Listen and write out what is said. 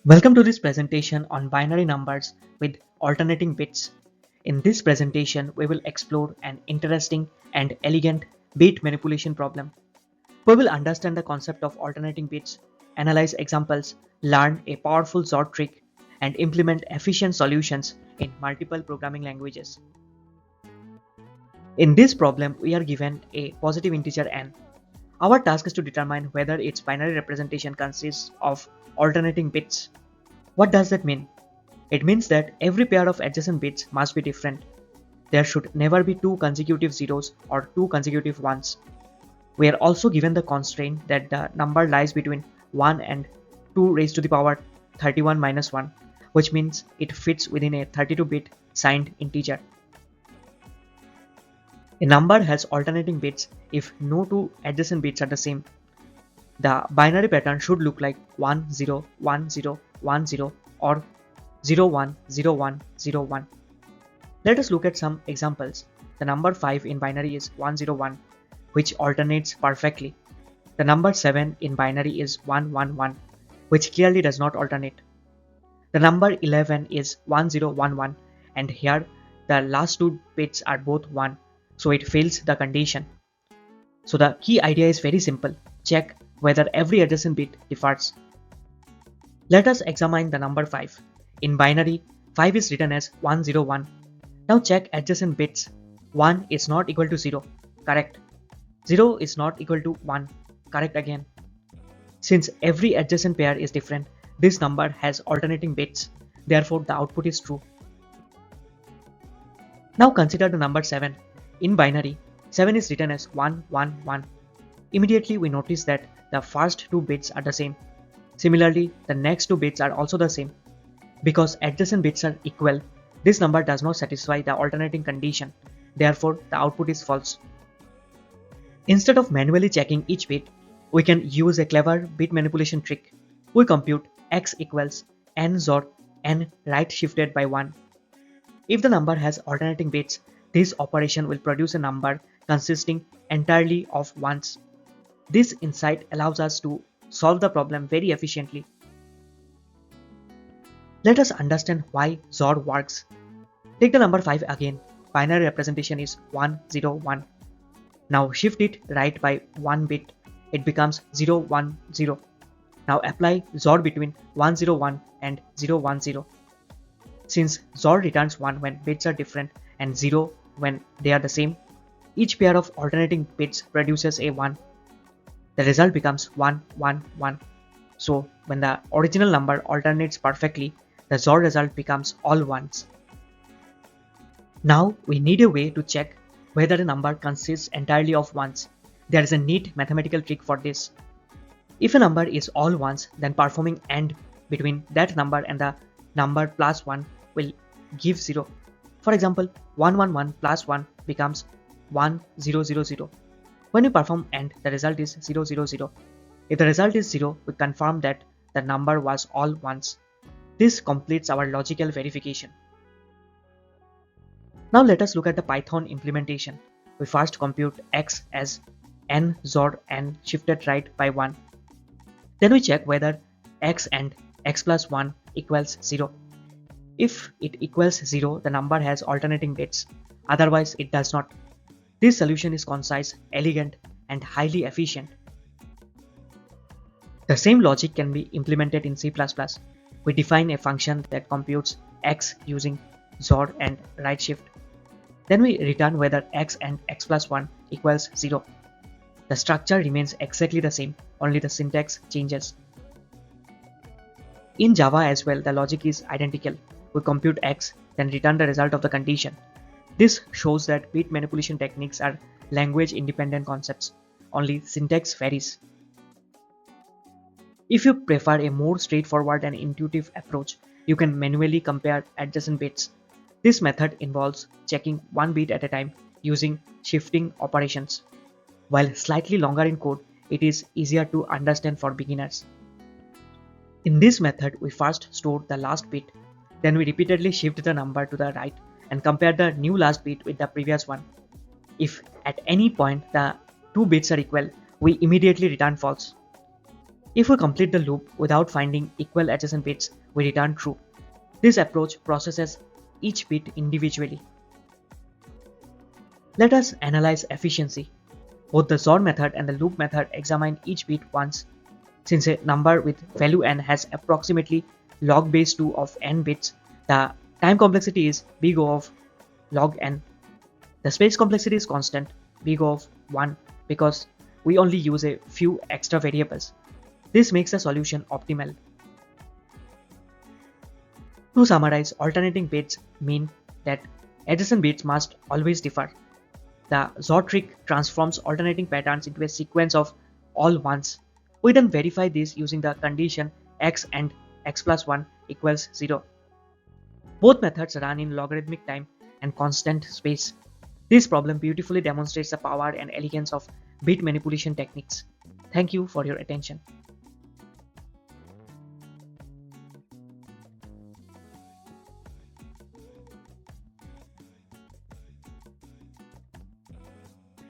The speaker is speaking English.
Welcome to this presentation on binary numbers with alternating bits. In this presentation, we will explore an interesting and elegant bit manipulation problem. We will understand the concept of alternating bits, analyze examples, learn a powerful XOR trick, and implement efficient solutions in multiple programming languages. In this problem, we are given a positive integer n. Our task is to determine whether its binary representation consists of alternating bits. What does that mean? It means that every pair of adjacent bits must be different. There should never be two consecutive zeros or two consecutive ones. We are also given the constraint that the number lies between 1 and 2 raised to the power 31 minus 1, which means it fits within a 32-bit signed integer. A number has alternating bits if no two adjacent bits are the same. The binary pattern should look like 1 0 1 0 1 0 or 0 1 0 1 0 1. Let us look at some examples. The number 5 in binary is 101, which alternates perfectly. The number 7 in binary is 111, which clearly does not alternate. The number 11 is 1011, and here the last two bits are both 1, so it fails the condition. So the key idea is very simple. Check whether every adjacent bit differs. Let us examine the number 5. In binary, 5 is written as 101. Now check adjacent bits. 1 is not equal to 0. Correct. 0 is not equal to 1. Correct again. Since every adjacent pair is different, this number has alternating bits. Therefore, the output is true. Now consider the number 7. In binary, 7 is written as 111. Immediately we notice that the first two bits are the same. Similarly, the next two bits are also the same. Because adjacent bits are equal, this number does not satisfy the alternating condition. Therefore, the output is false. Instead of manually checking each bit, we can use a clever bit manipulation trick. We compute x equals n XOR n right shifted by 1. If the number has alternating bits, this operation will produce a number consisting entirely of ones. This insight allows us to solve the problem very efficiently. Let us understand why XOR works. Take the number 5 again. Binary representation is 101. Now shift it right by 1 bit. It becomes 010. Now apply XOR between 101 and 010. Since XOR returns 1 when bits are different and 0 when they are the same, each pair of alternating bits produces a 1. The result becomes 111. So when the original number alternates perfectly, the XOR result becomes all ones. Now we need a way to check whether a number consists entirely of ones. There is a neat mathematical trick for this. If a number is all ones, then performing AND between that number and the number plus 1 will give 0. For example, 111 plus 1 becomes 1000. When we perform AND, the result is 000. If the result is 0, we confirm that the number was all ones. This completes our logical verification. Now let us look at the Python implementation. We first compute x as n XOR n shifted right by 1. Then we check whether x and x plus 1 equals 0. If it equals 0, the number has alternating bits. Otherwise, it does not. This solution is concise, elegant, and highly efficient. The same logic can be implemented in C++. We define a function that computes x using XOR and right shift. Then we return whether x and x plus 1 equals 0. The structure remains exactly the same, only the syntax changes. In Java as well, the logic is identical. We compute x, then return the result of the condition. This shows that bit manipulation techniques are language-independent concepts, only syntax varies. If you prefer a more straightforward and intuitive approach, you can manually compare adjacent bits. This method involves checking one bit at a time using shifting operations. While slightly longer in code, it is easier to understand for beginners. In this method, we first store the last bit, then we repeatedly shift the number to the right and compare the new last bit with the previous one. If at any point the two bits are equal, we immediately return false. If we complete the loop without finding equal adjacent bits, we return true. This approach processes each bit individually. Let us analyze efficiency. Both the XOR method and the loop method examine each bit once. Since a number with value n has approximately log base 2 of n bits, the time complexity is big O of log n. The space complexity is constant, big O of 1, because we only use a few extra variables. This makes the solution optimal. To summarize, alternating bits mean that adjacent bits must always differ. The XOR trick transforms alternating patterns into a sequence of all ones. We then verify this using the condition x and x plus 1 equals 0. Both methods run in logarithmic time and constant space. This problem beautifully demonstrates the power and elegance of bit manipulation techniques. Thank you for your attention.